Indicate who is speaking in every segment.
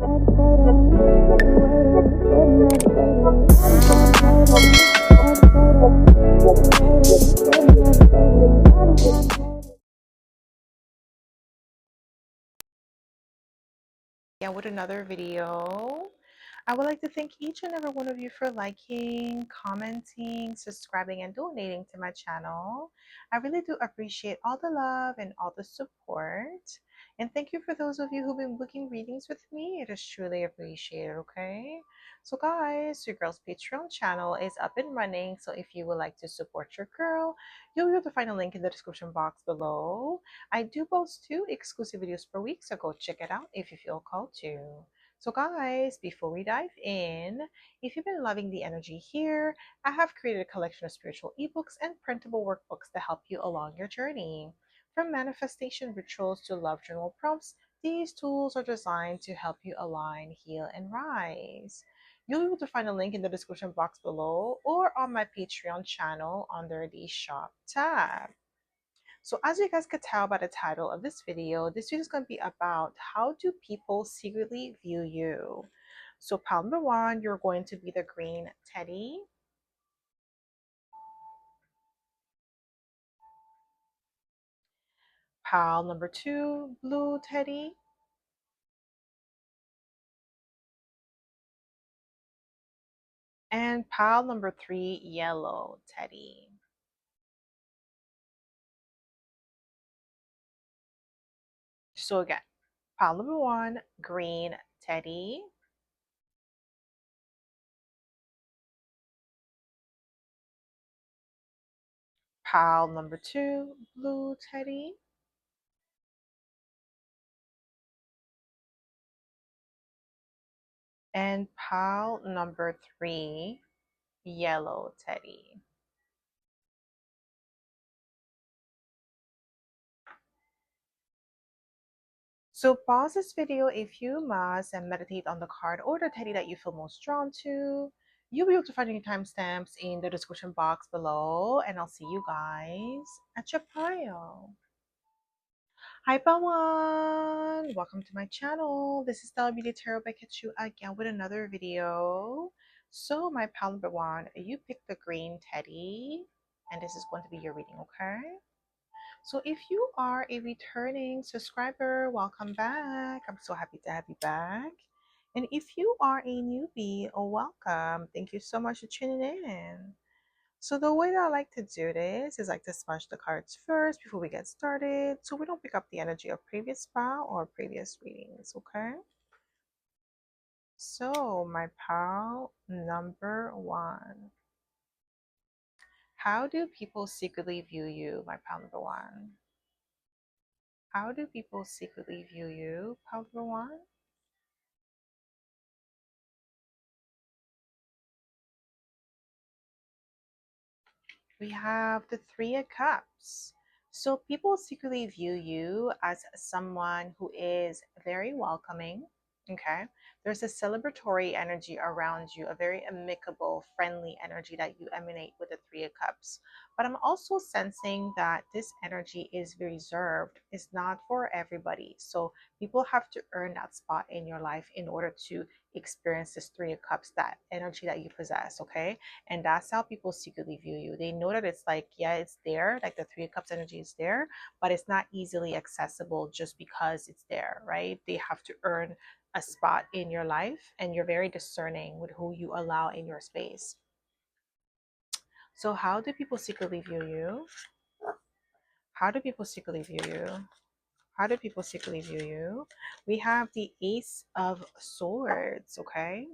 Speaker 1: With another video. I would like to thank each and every one of you for liking, commenting, subscribing, and donating to my channel. I really do appreciate all the love and all the support. And thank you for those of you who've been booking readings with me. It is truly appreciated, okay? So guys, your girl's Patreon channel is up and running. So if you would like to support your girl, you'll be able to find a link in the description box below. I do post 2 exclusive videos per week, so go check it out if you feel called to. So guys, before we dive in, if you've been loving the energy here, I have created a collection of spiritual ebooks and printable workbooks to help you along your journey. From manifestation rituals to love journal prompts, these tools are designed to help you align, heal, and rise. You'll be able to find a link in the description box below or on my Patreon channel under the shop tab. So as you guys could tell by the title of this video is going to be about how do people secretly view you. So pile number 1, you're going to be the green teddy. Pile number 2, blue teddy. And pile number 3, yellow teddy. So again, pile number 1, green teddy. Pile number 2, blue teddy. And pile number 3, yellow teddy. So pause this video if you must and meditate on the card or the teddy that you feel most drawn to. You'll be able to find any timestamps in the description box below, and I'll see you guys at your pile. Hi Pawan! Welcome to my channel. This is Stella Beauty Tarot by Ketchu again with another video. So my pal number 1, you picked the green teddy, and this is going to be your reading, okay? So if you are a returning subscriber, welcome back. I'm so happy to have you back. And if you are a newbie, welcome. Thank you so much for tuning in. So the way that I like to do this is like to smudge the cards first before we get started, so we don't pick up the energy of previous file or previous readings, okay? So my pal number 1. How do people secretly view you, my pal number 1? How do people secretly view you, pal number 1? We have the 3 of Cups. So people secretly view you as someone who is very welcoming. Okay. There's a celebratory energy around you, a very amicable, friendly energy that you emanate with the 3 of Cups. But I'm also sensing that this energy is reserved. It's not for everybody. So people have to earn that spot in your life in order to experience this 3 of Cups, that energy that you possess. Okay. And that's how people secretly view you. They know that it's like, yeah, it's there, like the 3 of Cups energy is there, but it's not easily accessible just because it's there, right? They have to earn a spot in your life, and you're very discerning with who you allow in your space. So how do people secretly view you? How do people secretly view you? How do people secretly view you? We have the Ace of Swords, okay?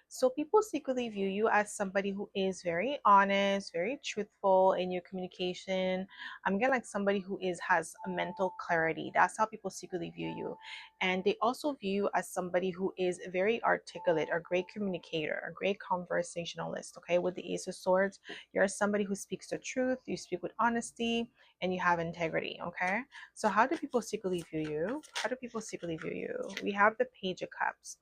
Speaker 1: So people secretly view you as somebody who is very honest, very truthful in your communication. I'm getting like somebody who has a mental clarity. That's how people secretly view you. And they also view you as somebody who is very articulate, a great communicator, a great conversationalist, okay? With the Ace of Swords, you're somebody who speaks the truth, you speak with honesty, and you have integrity, okay? So how do people secretly view you? How do people secretly view you? We have the Page of Cups.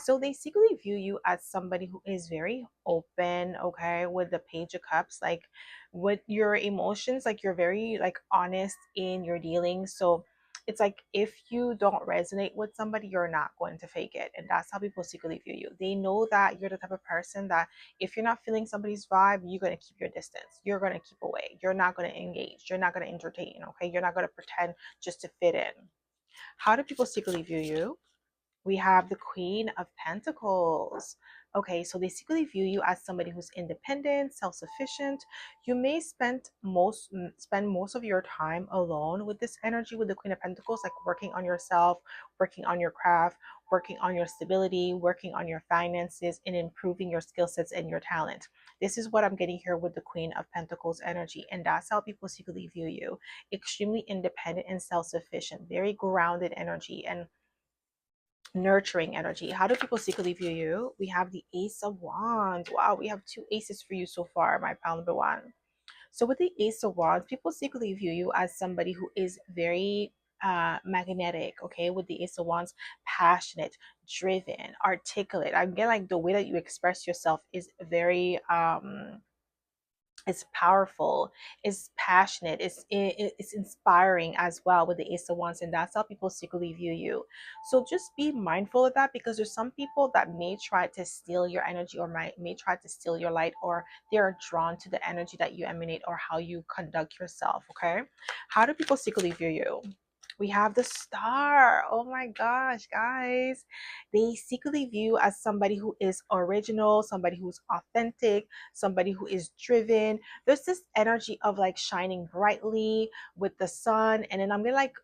Speaker 1: So they secretly view you as somebody who is very open, okay, with the Page of Cups, like with your emotions, like you're very like honest in your dealings. So It's like if you don't resonate with somebody, you're not going to fake it. And that's how people secretly view you. They know that you're the type of person that if you're not feeling somebody's vibe, you're going to keep your distance. You're going to keep away. You're not going to engage. You're not going to entertain. Okay. You're not going to pretend just to fit in. How do people secretly view you? We have the Queen of Pentacles. Okay, so they secretly view you as somebody who's independent, self-sufficient. You may spend most of your time alone with this energy with the Queen of Pentacles, like working on yourself, working on your craft, working on your stability, working on your finances, and improving your skill sets and your talent. This is what I'm getting here with the Queen of Pentacles energy, and that's how people secretly view you. Extremely independent and self-sufficient, very grounded energy, and nurturing energy. How do people secretly view you? We have the Ace of Wands. Wow, we have two aces for you so far, my pal number one. So with the Ace of Wands, people secretly view you as somebody who is very magnetic. Okay, with the Ace of Wands, passionate, driven, articulate. I'm getting like the way that you express yourself is very it's powerful, it's passionate, it's inspiring as well with the Ace of Wands, and that's how people secretly view you. So just be mindful of that, because there's some people that may try to steal your energy, or may try to steal your light, or they are drawn to the energy that you emanate or how you conduct yourself. Okay, how do people secretly view you? We have the Star. Oh my gosh, guys. They secretly view you as somebody who is original, somebody who's authentic, somebody who is driven. There's this energy of like shining brightly with the sun. And then I'm gonna like,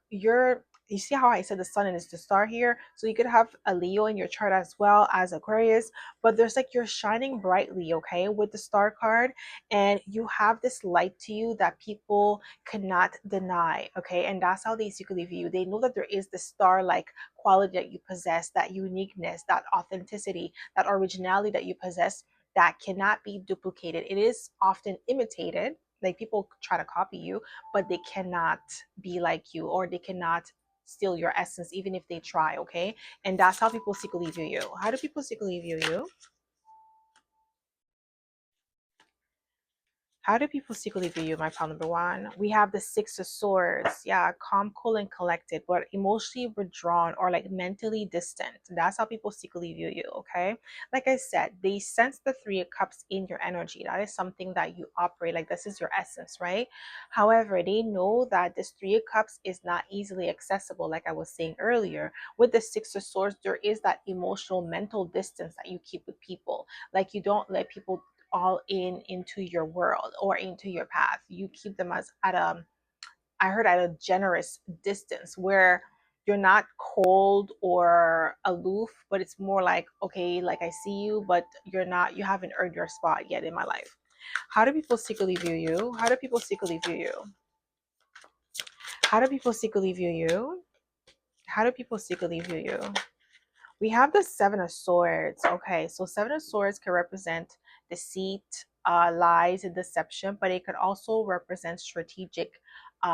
Speaker 1: you see how I said the sun and it's the star here? So you could have a Leo in your chart as well as Aquarius, but there's like you're shining brightly, okay, with the star card, and you have this light to you that people cannot deny, okay? And that's how they secretly view you. They know that there is the star like quality that you possess, that uniqueness, that authenticity, that originality that you possess, that cannot be duplicated. It is often imitated, like people try to copy you, but they cannot be like you, or they cannot steal your essence even if they try, okay? And that's how people secretly view you. How do people secretly view you? How do people secretly view you, my pal number one? We have the Six of Swords. Yeah, calm, cool, and collected, but emotionally withdrawn or like mentally distant. That's how people secretly view you, okay? Like I said, they sense the Three of Cups in your energy. That is something that you operate, like this is your essence, right? However, they know that this Three of Cups is not easily accessible, like I was saying earlier. With the Six of Swords, there is that emotional, mental distance that you keep with people. Like you don't let people all into your world or into your path. You keep them as at a, I heard, at a generous distance, where you're not cold or aloof, but it's more like, okay, like I see you, but you haven't earned your spot yet in my life. How do people secretly view you? How do people secretly view you? How do people secretly view you? How do people secretly view you? We have the Seven of Swords. Okay, so Seven of Swords can represent deceit, lies, and deception, but it could also represent strategic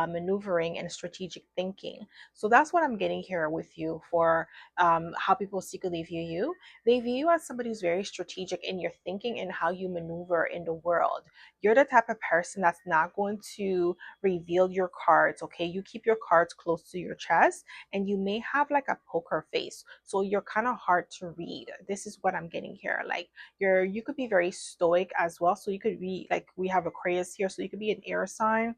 Speaker 1: maneuvering and strategic thinking. So that's what I'm getting here with you for how people secretly view you. They view you as somebody who's very strategic in your thinking and how you maneuver in the world. You're the type of person that's not going to reveal your cards, okay? You keep your cards close to your chest, and you may have like a poker face, so you're kind of hard to read. This is what I'm getting here. Like you could be very stoic as well, so you could be like, we have Aquarius here, so you could be an air sign.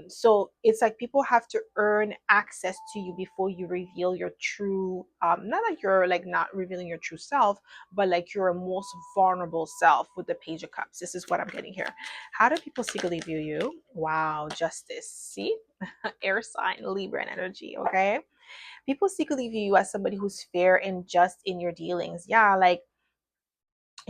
Speaker 1: So it's like people have to earn access to you before you reveal your true not like you're like not revealing your true self, but like your most vulnerable self with the Page of Cups. This is what I'm getting here. How do people secretly view you? Wow, Justice. See, air sign, Libra energy. Okay, people secretly view you as somebody who's fair and just in your dealings. Yeah, like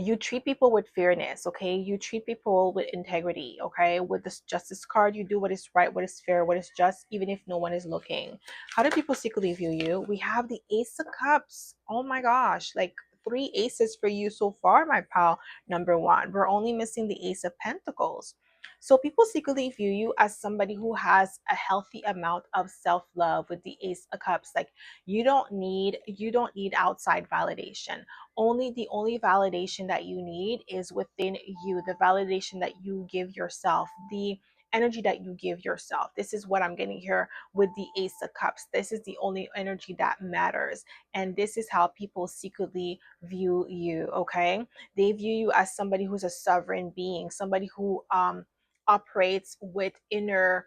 Speaker 1: you treat people with fairness, okay? You treat people with integrity, okay? With this justice card, you do what is right, what is fair, what is just, even if no one is looking. How do people secretly view you? We have the Ace of Cups. Oh my gosh, like three aces for you so far, my pal number one. We're only missing the Ace of Pentacles. So people secretly view you as somebody who has a healthy amount of self-love with the Ace of Cups. Like you don't need outside validation. The only validation that you need is within you, the validation that you give yourself, the energy that you give yourself. This is what I'm getting here with the Ace of Cups. This is the only energy that matters. And this is how people secretly view you, okay? They view you as somebody who's a sovereign being, somebody who operates with an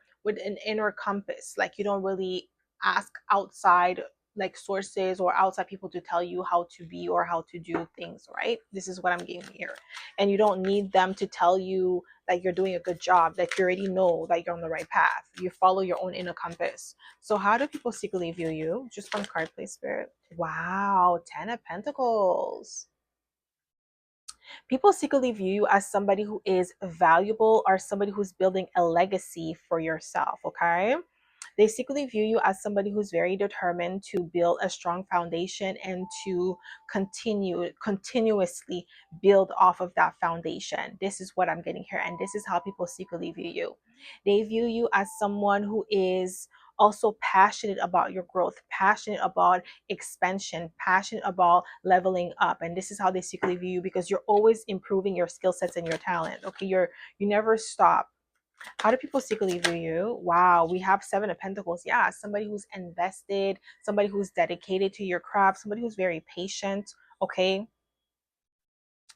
Speaker 1: inner compass. Like you don't really ask outside like sources or outside people to tell you how to be or how to do things, right? This is what I'm getting here. And you don't need them to tell you that you're doing a good job, that you already know that you're on the right path. You follow your own inner compass. So how do people secretly view you? Just one card, please, Spirit. Wow, 10 of Pentacles. People secretly view you as somebody who is valuable or somebody who's building a legacy for yourself, okay? They secretly view you as somebody who's very determined to build a strong foundation and to continuously build off of that foundation. This is what I'm getting here. And this is how people secretly view you. They view you as someone who is also passionate about your growth, passionate about expansion, passionate about leveling up. And this is how they secretly view you because you're always improving your skill sets and your talent. Okay, you never stop. How do people secretly view you? Wow, we have 7 of Pentacles. Yeah, somebody who's invested, somebody who's dedicated to your craft, somebody who's very patient. Okay,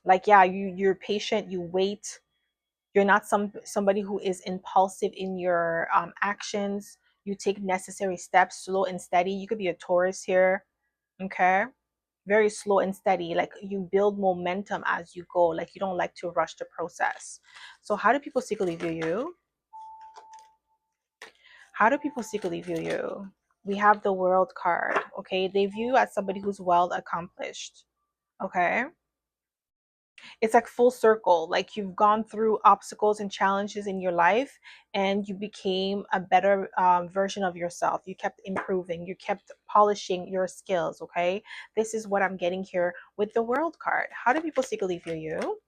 Speaker 1: like yeah, you're patient. You wait. You're not somebody who is impulsive in your actions. You take necessary steps, slow and steady. You could be a Taurus here. Okay, very slow and steady. Like you build momentum as you go. Like you don't like to rush the process. So how do people secretly view you? How do people secretly view you? We have the World card. Okay, they view you as somebody who's well accomplished. Okay, it's like full circle. Like you've gone through obstacles and challenges in your life and you became a better version of yourself. You kept improving, you kept polishing your skills. Okay, this is what I'm getting here with the World card. How do people secretly view you?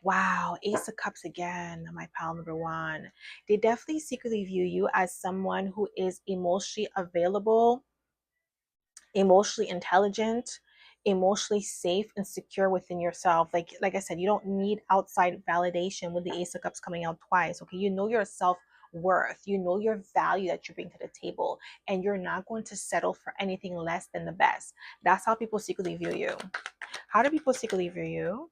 Speaker 1: Wow, Ace of Cups again, my pal number one. They definitely secretly view you as someone who is emotionally available, emotionally intelligent, emotionally safe and secure within yourself. Like I said, you don't need outside validation with the Ace of Cups coming out twice. Okay, you know your self-worth, you know your value that you bring to the table, and you're not going to settle for anything less than the best. That's how people secretly view you. How do people secretly view you?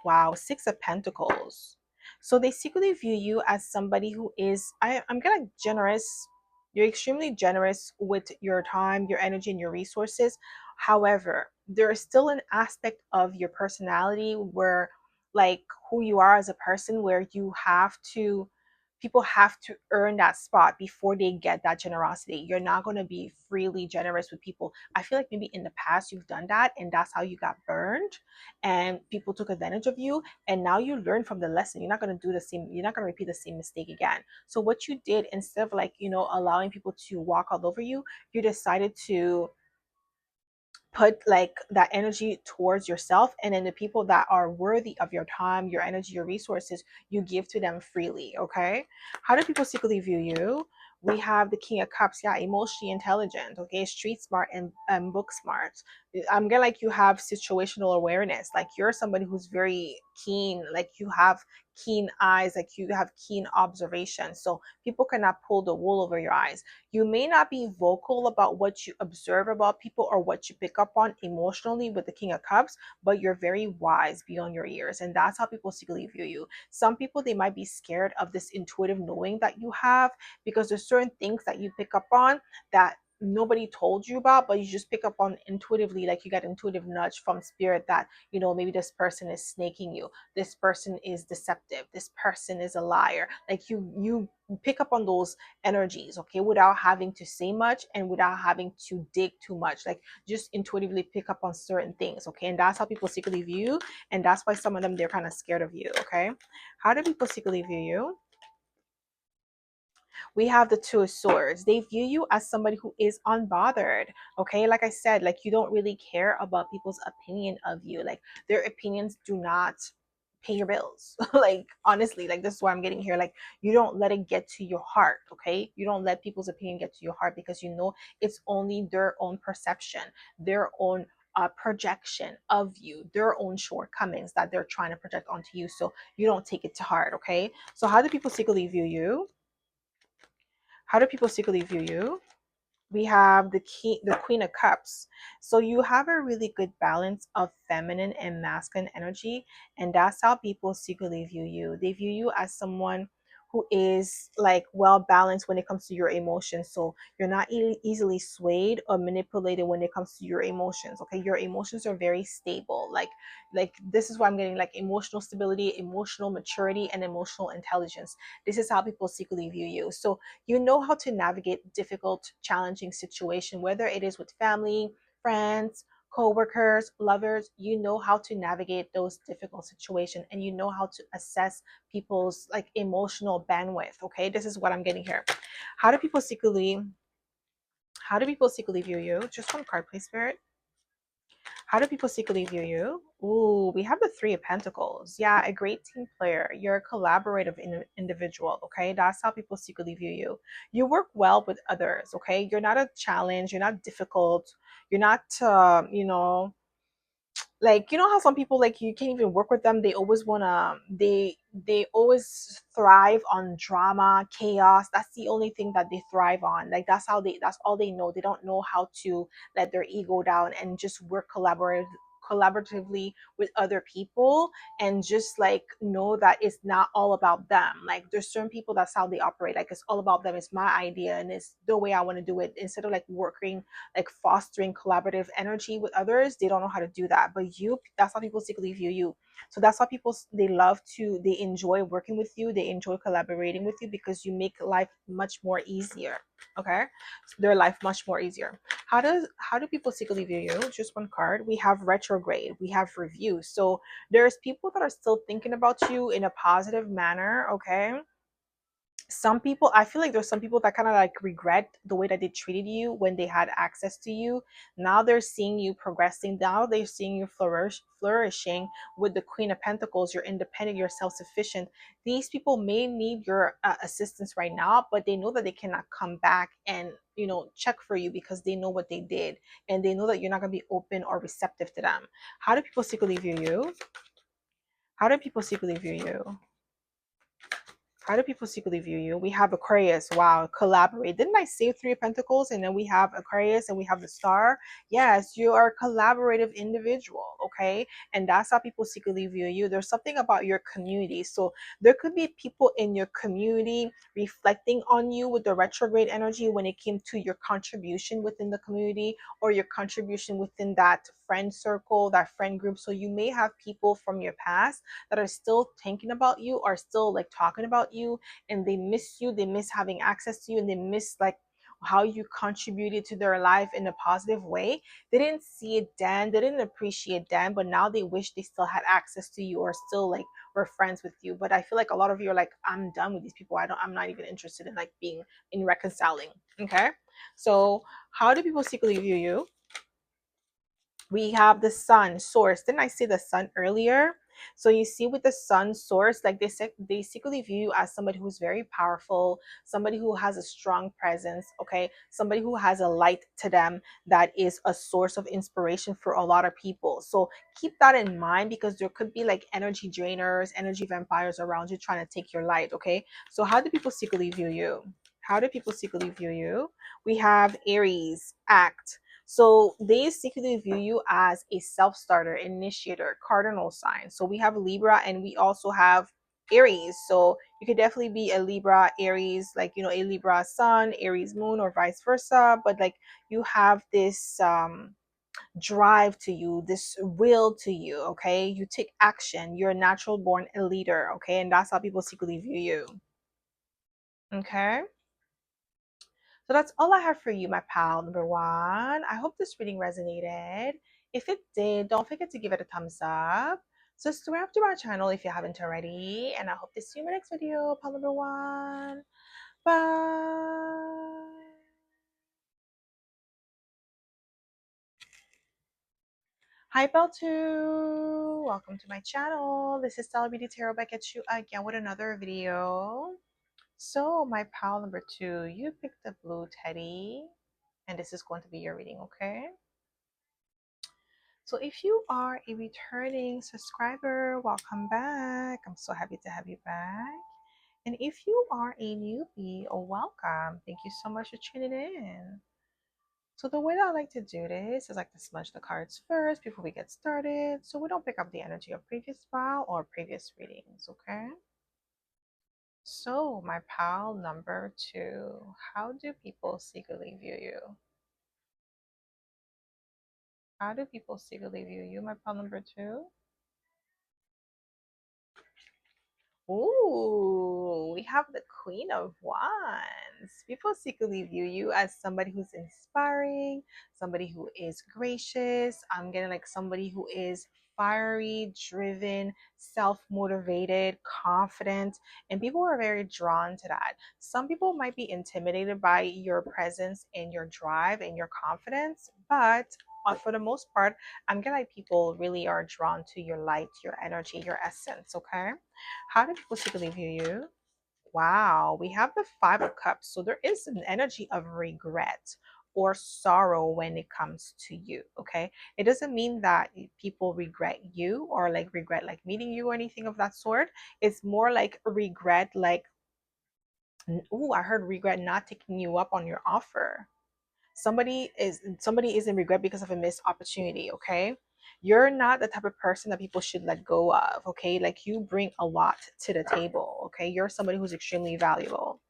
Speaker 1: Wow, 6 of Pentacles. So they secretly view you as somebody who is, I'm gonna generous. You're extremely generous with your time, your energy, and your resources. However, there is still an aspect of your personality where, like, who you are as a person, where people have to earn that spot before they get that generosity. You're not going to be freely generous with people. I feel like maybe in the past you've done that and that's how you got burned and people took advantage of you, and now you learn from the lesson. You're not going to do the same, you're not going to repeat the same mistake again. So what you did, instead of like, allowing people to walk all over you, you decided to put like that energy towards yourself, and then the people that are worthy of your time, your energy, your resources, you give to them freely. Okay, how do people secretly view you? We have the King of Cups. Yeah, emotionally intelligent. Okay, street smart and book smart. I'm gonna like, you have situational awareness. Like you're somebody who's very keen. Like you have keen eyes. Like you have keen observation, so people cannot pull the wool over your eyes. You may not be vocal about what you observe about people or what you pick up on emotionally with the King of Cups, but you're very wise beyond your years. And that's how people secretly view you. Some people, they might be scared of this intuitive knowing that you have, because there's certain things that you pick up on that nobody told you about, but you just pick up on intuitively. Like you get intuitive nudge from spirit that, maybe this person is snaking you, this person is deceptive, this person is a liar. Like you pick up on those energies, okay, without having to say much and without having to dig too much. Like just intuitively pick up on certain things, okay? And that's how people secretly view you, and that's why some of them, they're kind of scared of you. Okay, how do people secretly view you? We have the Two of Swords. They view you as somebody who is unbothered. Okay, like I said, like you don't really care about people's opinion of you. Like their opinions do not pay your bills. Like honestly, like this is what I'm getting here. Like you don't let it get to your heart. Okay, you don't let people's opinion get to your heart, because it's only their own perception, their own projection of you, their own shortcomings that they're trying to project onto you. So you don't take it to heart. Okay, so how do people secretly view you? How do people secretly view you? We have the Queen of Cups. So you have a really good balance of feminine and masculine energy, and that's how people secretly view you. They view you as someone who is like well balanced when it comes to your emotions. So you're not easily swayed or manipulated when it comes to your emotions. Okay, your emotions are very stable. Like this is why I'm getting like emotional stability, emotional maturity, and emotional intelligence. This is how people secretly view you. So you know how to navigate difficult, challenging situation, whether it is with family, friends, co-workers, lovers. You know how to navigate those difficult situations, and you know how to assess people's like emotional bandwidth. Okay, this is what I'm getting here. How do people secretly how do people secretly view you? Just one card, please, Spirit. How do people secretly view you? Ooh, we have the Three of Pentacles. Yeah, a great team player. You're a collaborative individual, okay? That's how people secretly view you. You work well with others, okay? You're not a challenge. You're not difficult. You're not, like you know how some people like you can't even work with them. They always wanna they always thrive on drama, chaos. That's the only thing that they thrive on. Like that's all they know. They don't know how to let their ego down and just work collaboratively with other people, and just like know that it's not all about them. Like there's certain people, that's how they operate. Like it's all about them. It's my idea and it's the way I want to do it, instead of like working, like fostering collaborative energy with others. They don't know how to do that. But you, that's how people secretly view you. So that's why people, they enjoy working with you, they enjoy collaborating with you, because you make life much more easier. Okay, so their life much more easier. How do people secretly view you? Just one card. We have retrograde, we have review. So there's people that are still thinking about you in a positive manner. Okay, some people, I feel like there's some people that kind of like regret the way that they treated you when they had access to you. Now they're seeing you progressing. Now they're seeing you flourishing with the Queen of Pentacles. You're independent, you're self-sufficient. These people may need your assistance right now, but they know that they cannot come back and check for you, because they know what they did, and they know that you're not going to be open or receptive to them. How do people secretly view you? How do people secretly view you? How do people secretly view you? We have Aquarius. Wow, collaborate. Didn't I say Three of Pentacles? And then we have Aquarius and we have the Star. Yes, you are a collaborative individual, okay? And that's how people secretly view you. There's something about your community. So there could be people in your community reflecting on you with the retrograde energy when it came to your contribution within the community, or your contribution within that friend circle, that friend group. So you may have people from your past that are still thinking about you, are still like talking about you, and they miss you, they miss having access to you, and they miss like how you contributed to their life in a positive way. They didn't see it then, they didn't appreciate then, but now they wish they still had access to you, or still like were friends with you. But I feel like a lot of you are like, I'm done with these people. I'm not even interested in like being in reconciling. Okay, so how do people secretly view you? We have the sun source. Didn't I say the sun earlier? So you see with the sun source, like they secretly view you as somebody who's very powerful, somebody who has a strong presence, okay, somebody who has a light to them that is a source of inspiration for a lot of people. So keep that in mind, because there could be like energy drainers, energy vampires around you trying to take your light. Okay, so how do people secretly view you? How do people secretly view you? We have Aries, act. So they secretly view you as a self-starter, initiator, cardinal sign. So we have Libra and we also have Aries. So you could definitely be a Libra, Aries, like a Libra sun, Aries moon, or vice versa. But like you have this drive to you, this will to you, okay? You take action. You're a natural born leader, okay? And that's how people secretly view you. Okay. So that's all I have for you, my pal number one. I hope this reading resonated. If it did, don't forget to give it a thumbs up. Subscribe to my channel if you haven't already. And I hope to see you in my next video, pal number one. Bye. Hi, Bell 2. Welcome to my channel. This is Stella Beauty Tarot back at you again with another video. So, my pal number two, you picked the blue teddy. And this is going to be your reading, okay? So if you are a returning subscriber, welcome back. I'm so happy to have you back. And if you are a newbie, oh, welcome. Thank you so much for tuning in. So the way that I like to do this is like to smudge the cards first before we get started so we don't pick up the energy of previous file or previous readings, okay? So my pile number 2, how do people secretly view you? How do people secretly view you, my pile number 2? Ooh, we have the Queen of Wands. People secretly view you as somebody who's inspiring, somebody who is gracious. I'm getting like somebody who is fiery, driven, self motivated, confident, and people are very drawn to that. Some people might be intimidated by your presence and your drive and your confidence, but for the most part, I'm getting like people really are drawn to your light, your energy, your essence, okay? How do people secretly view you? Wow, we have the Five of Cups. So there is an energy of regret or sorrow when it comes to you. Okay. It doesn't mean that people regret you or like regret like meeting you or anything of that sort. It's more like regret, like, oh, I heard regret not taking you up on your offer. Somebody is in regret because of a missed opportunity, okay? You're not the type of person that people should let go of, okay? Like you bring a lot to the table, okay? You're somebody who's extremely valuable.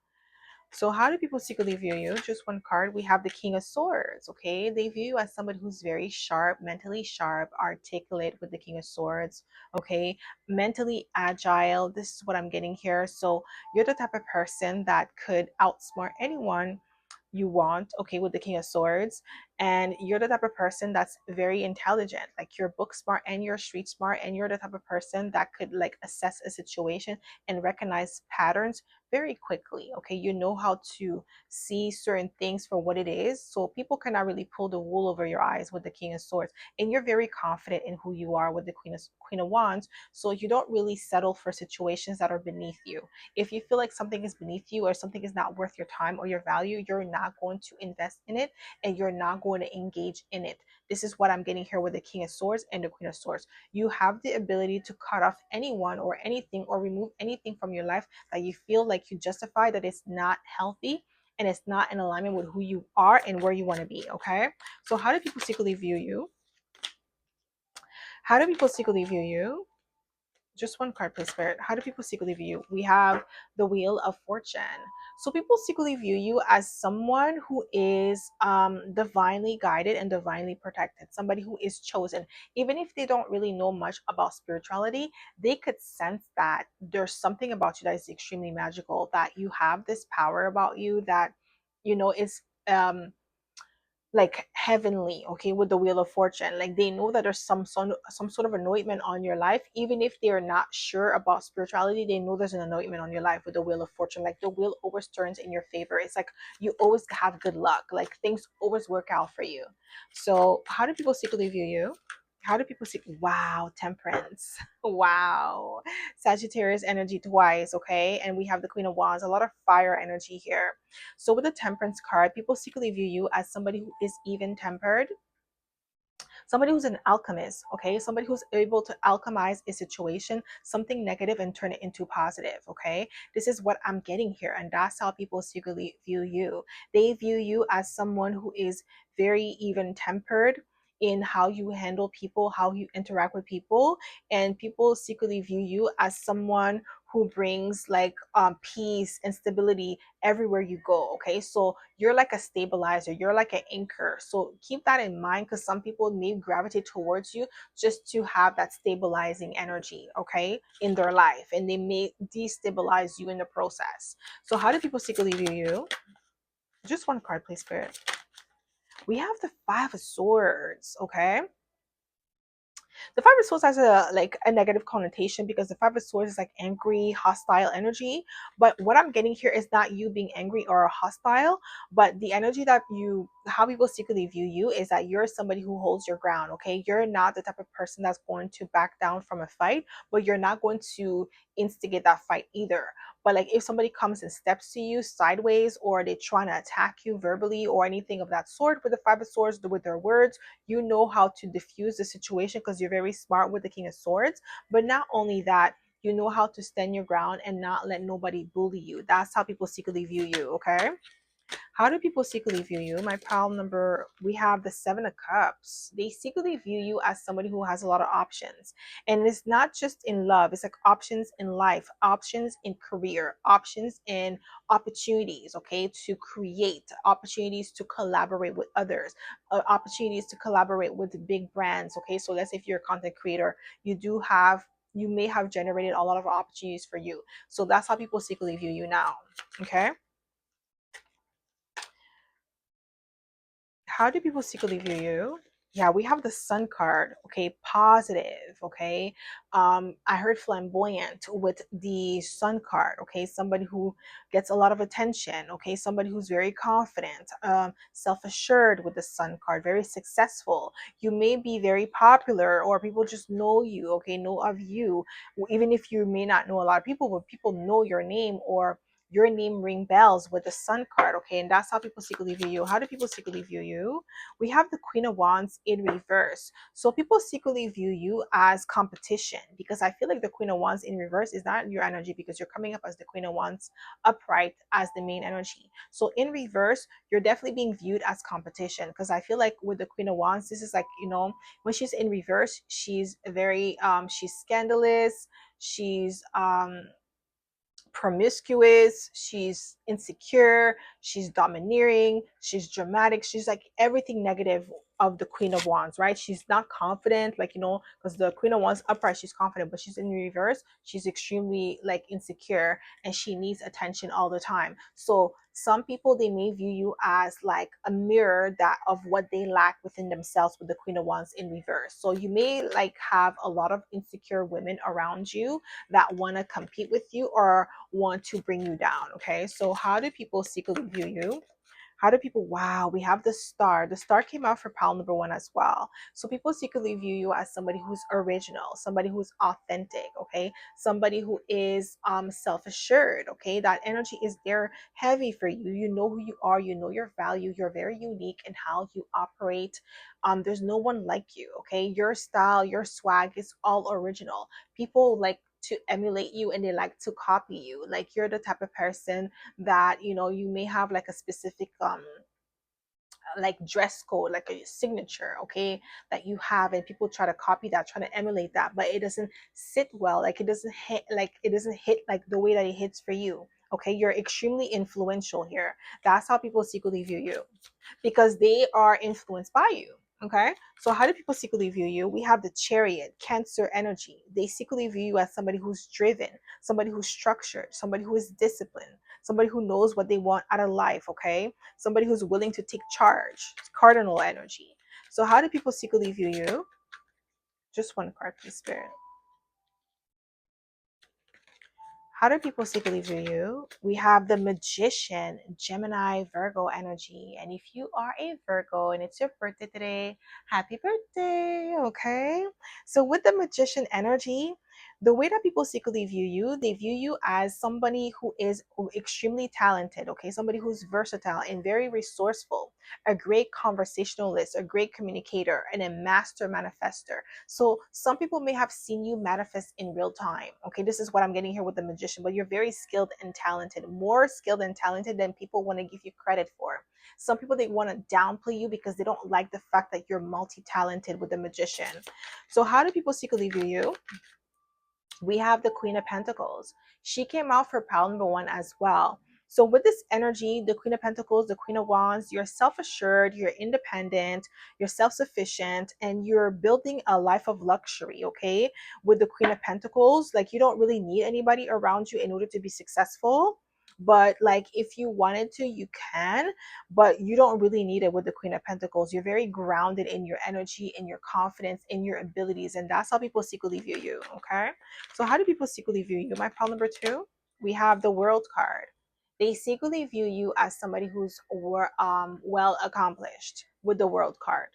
Speaker 1: So how do people secretly view you? Just one card. We have the King of Swords, okay? They view you as somebody who's very sharp, mentally sharp, articulate with the King of Swords, okay? Mentally agile. This is what I'm getting here. So you're the type of person that could outsmart anyone you want, okay, with the King of Swords. And you're the type of person that's very intelligent. Like you're book smart and you're street smart, and you're the type of person that could like assess a situation and recognize patterns very quickly. Okay, you know how to see certain things for what it is. So people cannot really pull the wool over your eyes with the King of Swords. And you're very confident in who you are with the Queen of Wands. So you don't really settle for situations that are beneath you. If you feel like something is beneath you or something is not worth your time or your value, you're not going to invest in it and you're not going to engage in it. This is what I'm getting here with the King of Swords and the Queen of Swords. You have the ability to cut off anyone or anything or remove anything from your life that you feel like you justify that it's not healthy and it's not in alignment with who you are and where you want to be. Okay. So how do people secretly view you? How do people secretly view you? Just one card, please, Spirit. How do people secretly view you? We have the Wheel of Fortune. So people secretly view you as someone who is divinely guided and divinely protected, somebody who is chosen. Even if they don't really know much about spirituality, they could sense that there's something about you that is extremely magical, that you have this power about you that, is like heavenly, okay, with the Wheel of Fortune. Like they know that there's some sort of anointment on your life. Even if they're not sure about spirituality, they know there's an anointment on your life with the Wheel of Fortune. Like the wheel always turns in your favor. It's like you always have good luck, like things always work out for you. So how do people secretly view you? How do people see? Wow, Temperance. Wow. Sagittarius energy twice, okay? And we have the Queen of Wands, a lot of fire energy here. So with the Temperance card, people secretly view you as somebody who is even tempered, somebody who's an alchemist, okay? Somebody who's able to alchemize a situation, something negative, and turn it into positive, okay? This is what I'm getting here. And that's how people secretly view you. They view you as someone who is very even tempered in how you handle people, how you interact with people. And people secretly view you as someone who brings like peace and stability everywhere you go. Okay, so you're like a stabilizer, you're like an anchor. So keep that in mind, because some people may gravitate towards you just to have that stabilizing energy, okay, in their life, and they may destabilize you in the process. So how do people secretly view you? Just one card, please, Spirit. We have the Five of Swords, okay? The Five of Swords has a negative connotation because the Five of Swords is like angry, hostile energy. But what I'm getting here is not you being angry or hostile, but the energy that how people secretly view you is that you're somebody who holds your ground. Okay, you're not the type of person that's going to back down from a fight, but you're not going to instigate that fight either. But like if somebody comes and steps to you sideways, or they trying to attack you verbally or anything of that sort with the Five of Swords, with their words, you know how to diffuse the situation because you're very smart with the King of Swords. But not only that, You know how to stand your ground and not let nobody bully you. That's how people secretly view you, okay? How do people secretly view you? My problem number, we have the Seven of Cups. They secretly view you as somebody who has a lot of options. And it's not just in love, it's like options in life, options in career, options in opportunities, okay, to create, opportunities to collaborate with others, opportunities to collaborate with big brands, okay? So let's say if you're a content creator, you may have generated a lot of opportunities for you. So that's how people secretly view you now, okay? How do people secretly view you? Yeah, we have the sun card. Okay, positive. Okay, I heard flamboyant with the sun card. Okay, somebody who gets a lot of attention. Okay, somebody who's very confident, self-assured with the sun card, very successful. You may be very popular, or people just know you. Okay, know of you, even if you may not know a lot of people, but people know your name, or your name ring bells with the sun card, okay? And that's how people secretly view you. How do people secretly view you? We have the Queen of Wands in reverse. So people secretly view you as competition, because I feel like the Queen of Wands in reverse is not your energy, because you're coming up as the Queen of Wands upright as the main energy. So in reverse, you're definitely being viewed as competition, because I feel like with the Queen of Wands, this is like, when she's in reverse, she's very she's scandalous, she's promiscuous, she's insecure, she's domineering, she's dramatic, she's like everything negative of the Queen of Wands, right? She's not confident, like, because the Queen of Wands upright, she's confident, but she's in reverse, she's extremely like insecure, and she needs attention all the time. So some people, they may view you as like a mirror that of what they lack within themselves with the Queen of Wands in reverse. So you may like have a lot of insecure women around you that want to compete with you or want to bring you down. Okay, so how do people secretly view you? How do people, wow, we have the star. The star came out for pile number one as well. So people secretly view you as somebody who's original, somebody who's authentic, okay? Somebody who is self-assured, okay? That energy is there heavy for you. You know who you are, you know your value, you're very unique in how you operate. There's no one like you, okay? Your style, your swag is all original. People like to emulate you and they like to copy you. Like you're the type of person that you may have like a specific like dress code, like a signature, okay, that you have, and people try to copy that, try to emulate that, but it doesn't sit well, like it doesn't hit like the way that it hits for you. Okay, you're extremely influential here. That's how people secretly view you, because they are influenced by you. Okay, so how do people secretly view you? We have the Chariot, Cancer energy. They secretly view you as somebody who's driven, somebody who's structured, somebody who is disciplined, somebody who knows what they want out of life. Okay, somebody who's willing to take charge. Cardinal energy. So how do people secretly view you? Just one card, please, Spirit. How do people secretly view you? We have the Magician, Gemini, Virgo energy. And if you are a Virgo and it's your birthday today, happy birthday, okay? So with the Magician energy, the way that people secretly view you, they view you as somebody who is extremely talented, okay? Somebody who's versatile and very resourceful, a great conversationalist, a great communicator, and a master manifester. So some people may have seen you manifest in real time. Okay, this is what I'm getting here with the Magician, but you're very skilled and talented, more skilled and talented than people want to give you credit for. Some people, they want to downplay you because they don't like the fact that you're multi-talented with the Magician. So how do people secretly view you? We have the Queen of Pentacles. She came out for pile number one as well. So with this energy, the Queen of Pentacles, the Queen of Wands, you're self-assured, you're independent, you're self-sufficient, and you're building a life of luxury, okay? With the Queen of Pentacles, like you don't really need anybody around you in order to be successful. But like if you wanted to, you can, but you don't really need it with the Queen of Pentacles. You're very grounded in your energy, in your confidence, in your abilities, and that's how people secretly view you, okay? So how do people secretly view you? My problem number two, we have the World card. They secretly view you as somebody who's well accomplished with the World card.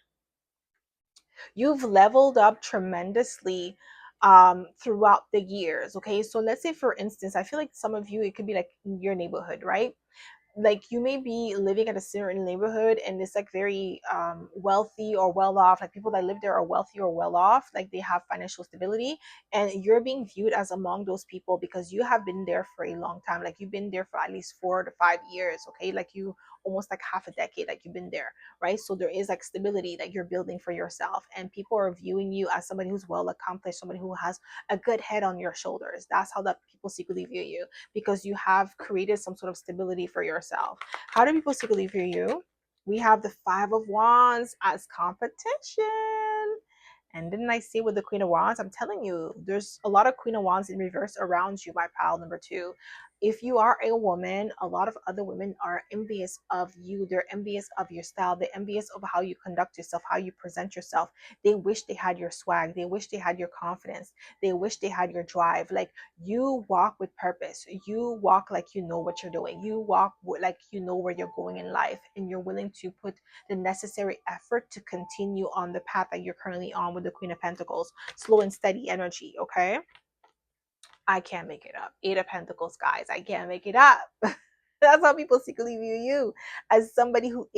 Speaker 1: You've leveled up tremendously throughout the years. Okay, so let's say for instance, I feel like some of you, it could be like in your neighborhood, right? like you may be living at a certain neighborhood and it's like very wealthy or well off, like people that live there are wealthy or well off, like they have financial stability, and you're being viewed as among those people because you have been there for a long time, like you've been there for at least 4 to 5 years, okay, like you almost like half a decade, like you've been there, right? So there is like stability that you're building for yourself, and people are viewing you as somebody who's well accomplished, somebody who has a good head on your shoulders. That's how that people secretly view you, because you have created some sort of stability for yourself. How do people secretly view you? We have the Five of Wands as competition. And didn't I say with the Queen of Wands? I'm telling you, there's a lot of Queen of Wands in reverse around you, my pal number two. If you are a woman, a lot of other women are envious of you. They're envious of your style. They're envious of how you conduct yourself, how you present yourself. They wish they had your swag. They wish they had your confidence. They wish they had your drive. Like, you walk with purpose. You walk like you know what you're doing. You walk like you know where you're going in life, and you're willing to put the necessary effort to continue on the path that you're currently on with the Queen of Pentacles. Slow and steady energy, okay? I can't make it up. Eight of Pentacles, guys. I can't make it up. That's how people secretly view you, as somebody who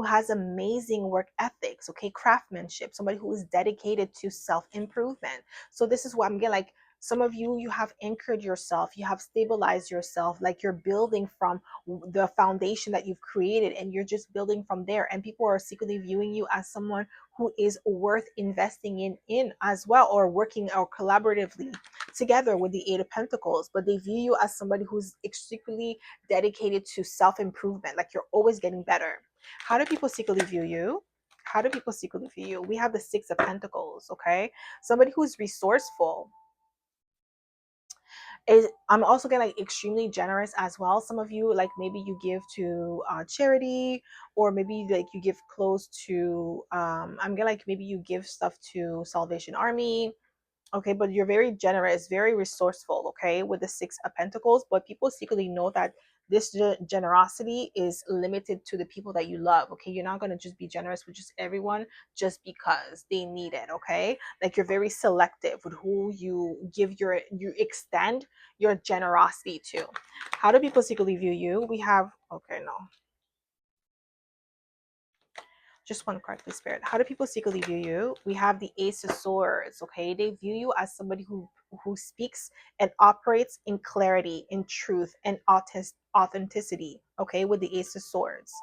Speaker 1: has amazing work ethics, okay, craftsmanship, somebody who is dedicated to self-improvement. So this is what I'm getting, like some of you, you have anchored yourself, you have stabilized yourself, like you're building from the foundation that you've created, and you're just building from there, and people are secretly viewing you as someone who is worth investing in as well, or working or collaboratively together with the Eight of Pentacles. But they view you as somebody who's extremely dedicated to self-improvement, like you're always getting better. How do people secretly view you? How do people secretly view you? We have the Six of Pentacles, okay? Somebody who's resourceful. I'm also getting like extremely generous as well. Some of you, like maybe you give to charity, or maybe like you give close to I'm getting like maybe you give stuff to Salvation Army. Okay, but you're very generous, very resourceful, okay, with the Six of Pentacles. But people secretly know that this generosity is limited to the people that you love, okay? You're not going to just be generous with just everyone just because they need it, okay? Like you're very selective with who you extend your generosity to. How do people secretly view you? We have, okay, no, just one card, please, Spirit. How do people secretly view you? We have the Ace of Swords, okay? They view you as somebody who speaks and operates in clarity, in truth, and authenticity, okay? With the Ace of Swords,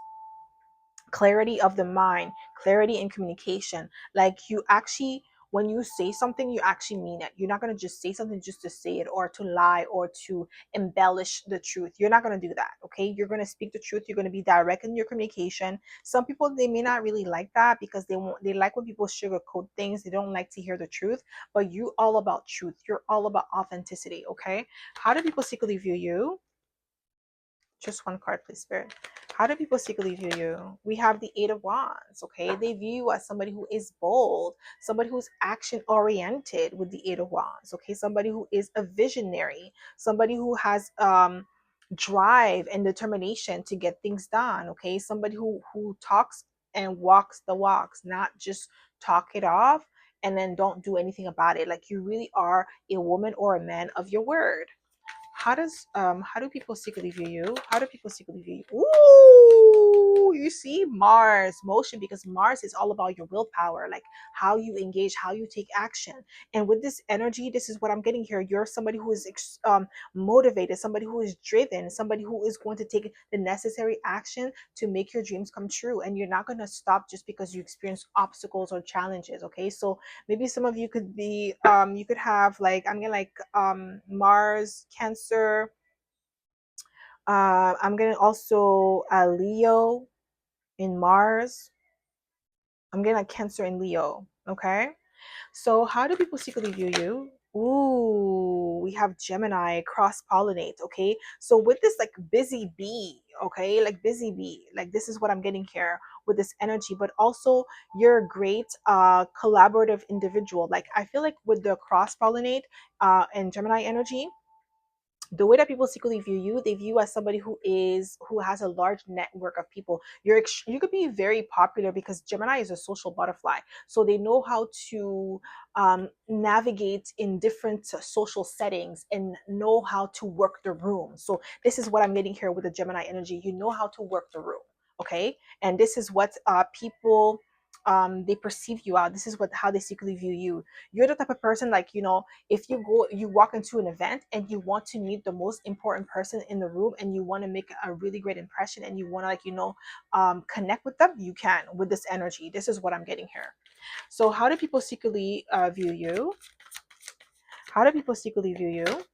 Speaker 1: clarity of the mind, clarity in communication. Like you actually, when you say something, you actually mean it. You're not going to just say something just to say it, or to lie, or to embellish the truth. You're not going to do that, okay? You're going to speak the truth. You're going to be direct in your communication. Some people, they may not really like that because they like when people sugarcoat things. They don't like to hear the truth. But you all about truth. You're all about authenticity, okay? How do people secretly view you? Just one card, please, Spirit. How do people secretly view you? We have the Eight of Wands, okay? They view you as somebody who is bold, somebody who's action oriented with the Eight of Wands, okay? Somebody who is a visionary, somebody who has drive and determination to get things done, okay? Somebody who talks and walks the walks, not just talk it off and then don't do anything about it. Like you really are a woman or a man of your word. How do people secretly view you? How do people secretly view you? Ooh, you see Mars motion, because Mars is all about your willpower, like how you engage, how you take action. And with this energy, this is what I'm getting here. You're somebody who is motivated, somebody who is driven, somebody who is going to take the necessary action to make your dreams come true. And you're not going to stop just because you experience obstacles or challenges. Okay, so maybe some of you could be you could have like I'm gonna like Mars, Cancer, I'm gonna also Leo in Mars. I'm getting like Cancer and Leo. Okay, so how do people secretly view you? Ooh, we have Gemini, cross pollinate. Okay, so with this like busy bee, okay, like busy bee, like this is what I'm getting here with this energy. But also you're a great collaborative individual. Like I feel like with the cross pollinate and Gemini energy, The way that people secretly view you, they view you as somebody who has a large network of people. You could be very popular because Gemini is a social butterfly, so they know how to navigate in different social settings and know how to work the room. So this is what I'm getting here with the Gemini energy. You know how to work the room, okay? And this is what people they perceive you out. This is what how they secretly view you. You're the type of person, like, if you walk into an event and you want to meet the most important person in the room and you want to make a really great impression and you want to, like, connect with them, you can with this energy. This is what I'm getting here. So how do people secretly view you? How do people secretly view you?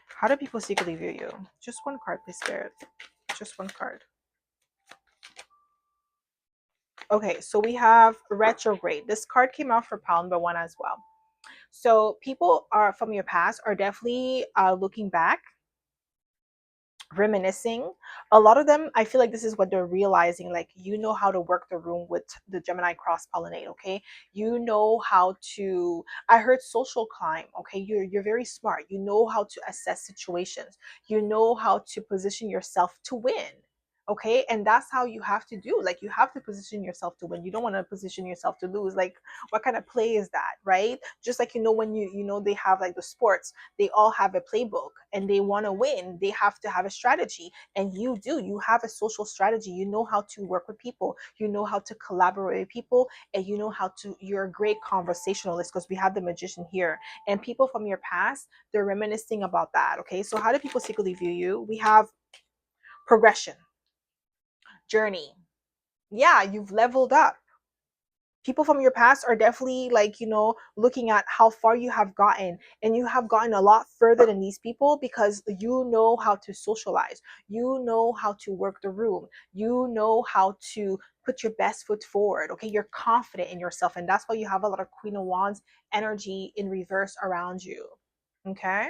Speaker 1: How do people secretly view you? Just one card, please, Spirit. Just one card. Okay, so we have retrograde. This card came out for pile number 1 as well. So people are from your past are definitely looking back, reminiscing. A lot of them, I feel like this is what they're realizing, like, how to work the room with the Gemini cross pollinate. Okay, you know how to, I heard social climb. Okay, you're very smart. You know how to assess situations. You know how to position yourself to win. Okay, and that's how you have to do, like, you have to position yourself to win. You don't want to position yourself to lose. Like, what kind of play is that, right? Just like, when they have, like, the sports, they all have a playbook and they want to win. They have to have a strategy. And you have a social strategy. You know how to work with people. You know how to collaborate with people. And you're a great conversationalist, because we have the magician here. And people from your past, they're reminiscing about that. Okay. So how do people secretly view you? We have progression, journey. Yeah, you've leveled up. People from your past are definitely, like, looking at how far you have gotten, and you have gotten a lot further than these people, because you know how to socialize, you know how to work the room, you know how to put your best foot forward. Okay, you're confident in yourself, and that's why you have a lot of Queen of Wands energy in reverse around you. Okay,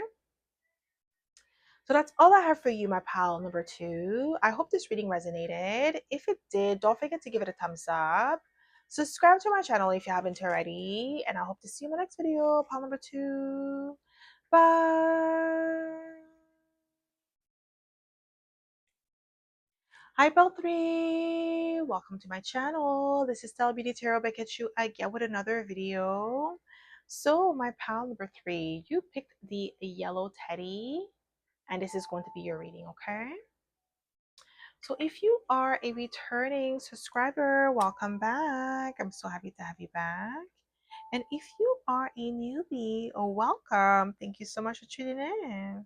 Speaker 1: so that's all I have for you, my pal number 2. I hope this reading resonated. If it did, don't forget to give it a thumbs up. Subscribe to my channel if you haven't already. And I hope to see you in the next video, pal number 2. Bye. Hi, pal 3. Welcome to my channel. This is Stella Beauty Tarot back at you again with another video. So, my pal number 3, you picked the yellow teddy, and this is going to be your reading, okay? So if you are a returning subscriber, welcome back. I'm so happy to have you back. And if you are a newbie, welcome. Thank you so much for tuning in.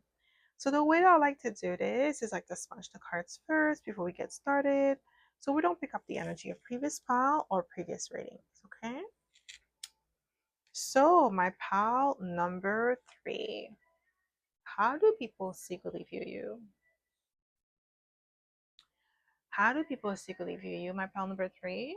Speaker 1: So the way that I like to do this is like to sponge the cards first before we get started, so we don't pick up the energy of previous pal or previous ratings, okay? So my pal number 3, how do people secretly view you? How do people secretly view you, my pal number 3?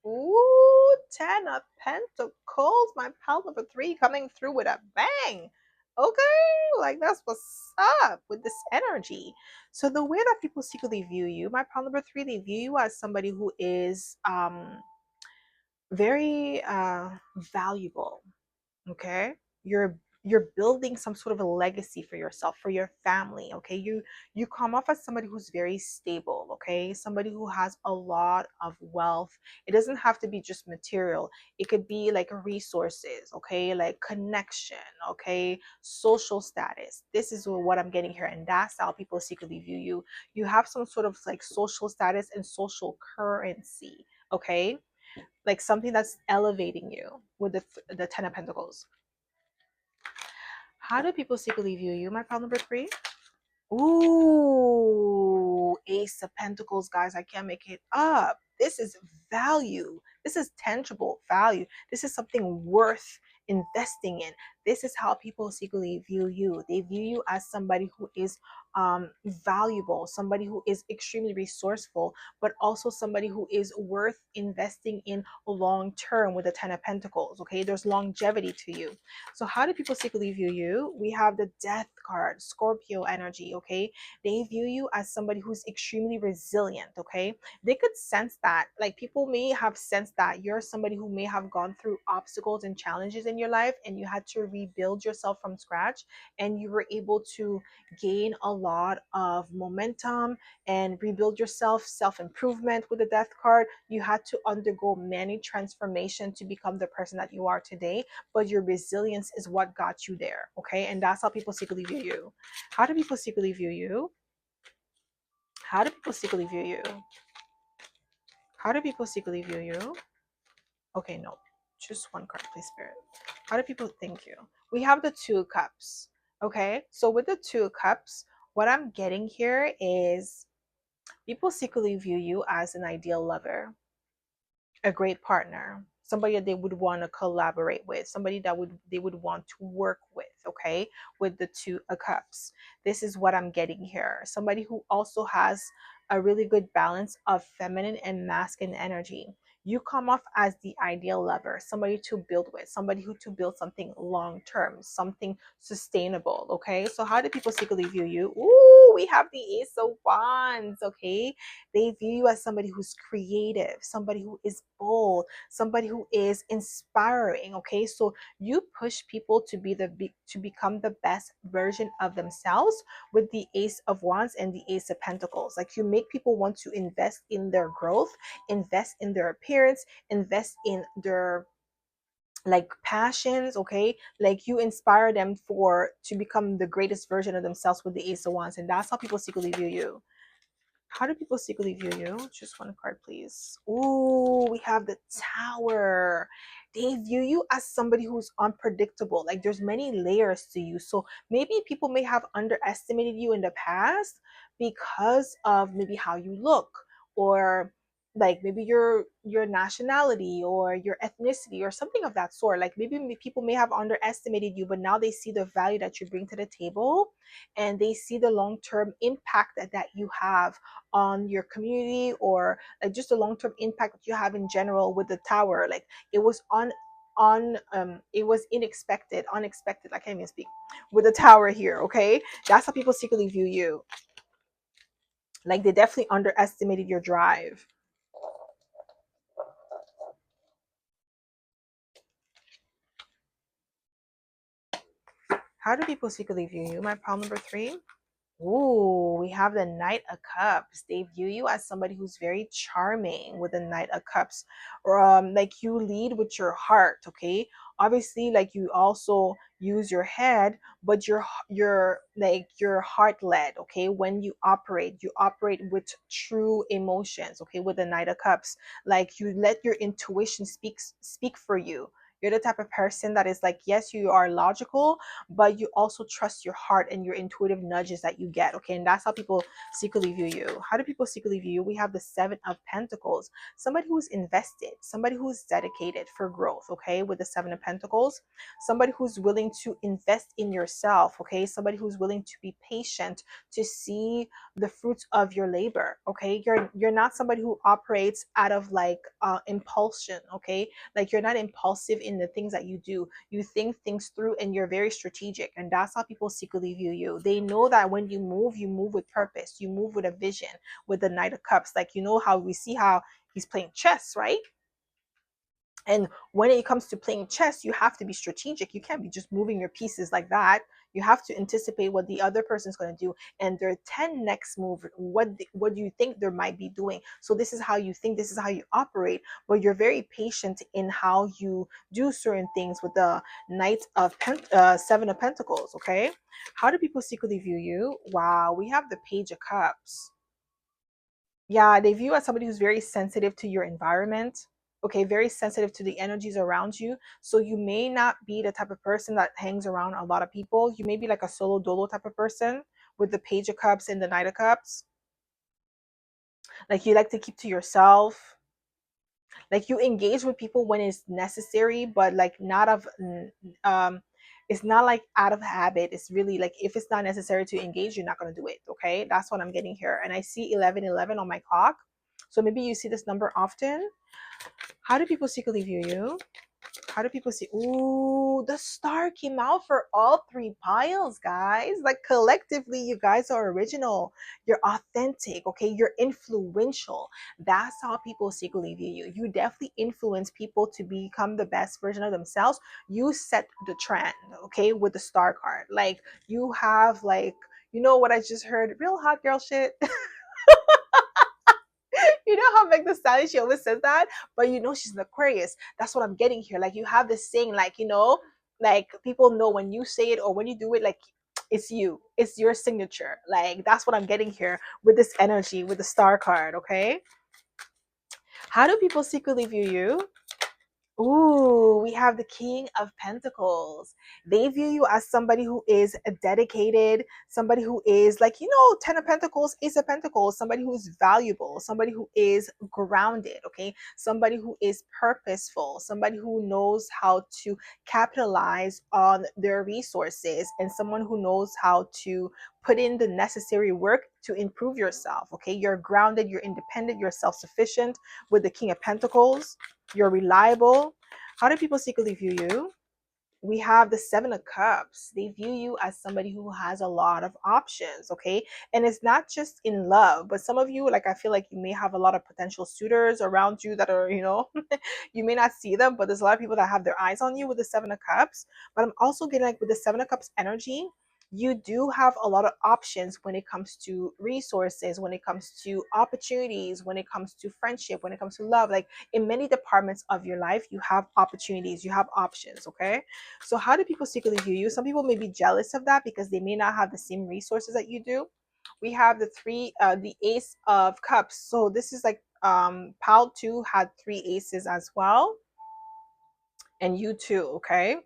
Speaker 1: Ooh, 10 of Pentacles. My pile number 3 coming through with a bang. Okay, like, that's what's up with this energy. So the way that people secretly view you, my pile number 3, they view you as somebody who is very valuable. Okay, you're building some sort of a legacy for yourself, for your family. Okay, you come off as somebody who's very stable. Okay, somebody who has a lot of wealth. It doesn't have to be just material. It could be like resources. Okay, like connection. Okay, social status. This is what I'm getting here, and that's how people secretly view you. You have some sort of like social status and social currency. Okay, like something that's elevating you with the 10 of Pentacles. How do people secretly view you, my pal number 3? Ooh, Ace of Pentacles, guys. I can't make it up. This is value. This is tangible value. This is something worth investing in. This is how people secretly view you. They view you as somebody who is valuable, somebody who is extremely resourceful, but also somebody who is worth investing in long term with the Ten of Pentacles. Okay, there's longevity to you. So how do people secretly view you? We have the Death card, Scorpio energy. Okay, they view you as somebody who's extremely resilient. Okay, they could sense that, like, people may have sensed that you're somebody who may have gone through obstacles and challenges in your life, and you had to rebuild yourself from scratch, and you were able to gain a lot of momentum and rebuild yourself, self-improvement. With the Death card, you had to undergo many transformation to become the person that you are today, but your resilience is what got you there. Okay, and that's how people secretly view you. How do people secretly view you? How do people secretly view you? How do people secretly view you? Okay, no. Just one card, please, Spirit. How do people thank you? We have the Two of Cups. Okay, so with the Two of Cups, what I'm getting here is people secretly view you as an ideal lover, a great partner, somebody that they would want to collaborate with, somebody that they would want to work with. Okay, with the Two of Cups, this is what I'm getting here. Somebody who also has a really good balance of feminine and masculine energy. You come off as the ideal lover, somebody to build with, somebody who to build something long term, something sustainable. Okay, so how do people secretly view you? Ooh, we have the Ace of Wands. Okay, they view you as somebody who's creative, somebody who is bold, somebody who is inspiring. Okay, so you push people to to become the best version of themselves with the Ace of Wands and the Ace of Pentacles. Like, you make people want to invest in their growth, invest in their appearance, invest in their like passions. Okay, like, you inspire them for to become the greatest version of themselves with the Ace of Wands, and that's how people secretly view you. How do people secretly view you? Just one card, please. Ooh, we have the Tower. They view you as somebody who's unpredictable. Like, there's many layers to you. So maybe people may have underestimated you in the past because of maybe how you look, or like maybe your nationality or your ethnicity or something of that sort. Like, maybe people may have underestimated you, but now they see the value that you bring to the table, and they see the long-term impact that you have on your community, or like just a long-term impact that you have in general with the Tower. Like, it was on it was unexpected. I can't even speak with the Tower here. Okay, that's how people secretly view you. Like, they definitely underestimated your drive. How do people secretly view you? My problem number three. Ooh, we have the Knight of Cups. They view you as somebody who's very charming with the Knight of Cups. Or like, you lead with your heart, okay? Obviously, like, you also use your head, but you're heart led, okay? When you operate with true emotions, okay, with the Knight of Cups. Like, you let your intuition speak for you. You're the type of person that is like, yes, you are logical, but you also trust your heart and your intuitive nudges that you get. Okay, and that's how people secretly view you. How do people secretly view you? We have the Seven of Pentacles. Somebody who's invested, somebody who's dedicated for growth. Okay, with the Seven of Pentacles, somebody who's willing to invest in yourself. Okay, somebody who's willing to be patient to see the fruits of your labor. Okay, you're not somebody who operates out of like impulsion. Okay, like, you're not impulsive in the things that you do. You think things through, and you're very strategic, and that's how people secretly view you. They know that when you move with purpose, you move with a vision. With the Knight of Cups, like, you know how we see how he's playing chess, right? And when it comes to playing chess, you have to be strategic. You can't be just moving your pieces like that. You have to anticipate what the other person's going to do, and their 10 next move. What do you think they might be doing? So this is how you think. This is how you operate. But you're very patient in how you do certain things with the Seven of Pentacles. Okay, how do people secretly view you? Wow, we have the Page of Cups. Yeah, they view you as somebody who's very sensitive to your environment. Okay, very sensitive to the energies around you. So you may not be the type of person that hangs around a lot of people. You may be like a solo dolo type of person with the Page of Cups and the Knight of Cups. Like, you like to keep to yourself. Like you engage with people when it's necessary, but like not of um it's not like out of habit. It's really like if it's not necessary to engage, you're not going to do it. Okay, that's what I'm getting here. And I see 1111 on my clock, so maybe you see this number often. How do people secretly view you? How do people see? Ooh, the star came out for all three piles, guys. Like collectively, you guys are original. You're authentic, okay? You're influential. That's how people secretly view you. You definitely influence people to become the best version of themselves. You set the trend, okay, with the star card. Like you have like, you know what I just heard? Real hot girl shit. You know how Meg the Stallion, she always says that, but you know she's an Aquarius. That's what I'm getting here. Like you have this saying, like like people know when you say it or when you do it, like it's you, it's your signature. Like that's what I'm getting here with this energy, with the star card. Okay, how do people secretly view you? Ooh, we have the King of Pentacles. They view you as somebody who is dedicated, somebody who is like, Ten of Pentacles, Ace of Pentacles, somebody who is valuable, somebody who is grounded, okay? Somebody who is purposeful, somebody who knows how to capitalize on their resources, and someone who knows how to put in the necessary work to improve yourself, okay? You're grounded, you're independent, you're self sufficient with the King of Pentacles. You're reliable. How do people secretly view you? We have the Seven of Cups. They view you as somebody who has a lot of options, okay? And it's not just in love, but some of you, like, I feel like you may have a lot of potential suitors around you that are, you may not see them, but there's a lot of people that have their eyes on you with the Seven of Cups. But I'm also getting like with the Seven of Cups energy, you do have a lot of options when it comes to resources, when it comes to opportunities, when it comes to friendship, when it comes to love. Like in many departments of your life, you have opportunities, you have options, okay? So how do people secretly view you? Some people may be jealous of that because they may not have the same resources that you do. We have the Ace of Cups. So this is like Pal 2 had three aces as well, and you too, okay?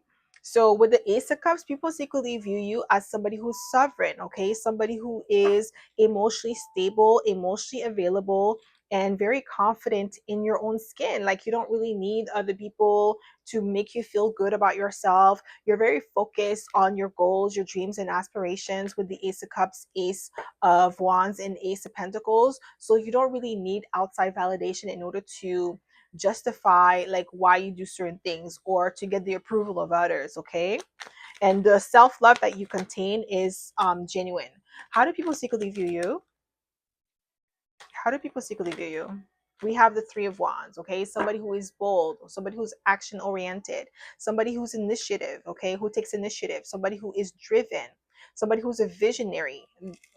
Speaker 1: So with the Ace of Cups, people secretly view you as somebody who's sovereign, okay? Somebody who is emotionally stable, emotionally available, and very confident in your own skin. Like you don't really need other people to make you feel good about yourself. You're very focused on your goals, your dreams, and aspirations with the Ace of Cups, Ace of Wands, and Ace of Pentacles. So you don't really need outside validation in order to justify like why you do certain things or to get the approval of others, okay? And the self-love that you contain is genuine. How do people secretly view you? How do people secretly view you? We have the Three of Wands, okay? Somebody who is bold, somebody who's action oriented, somebody who's initiative, okay? Who takes initiative, somebody who is driven, somebody who's a visionary.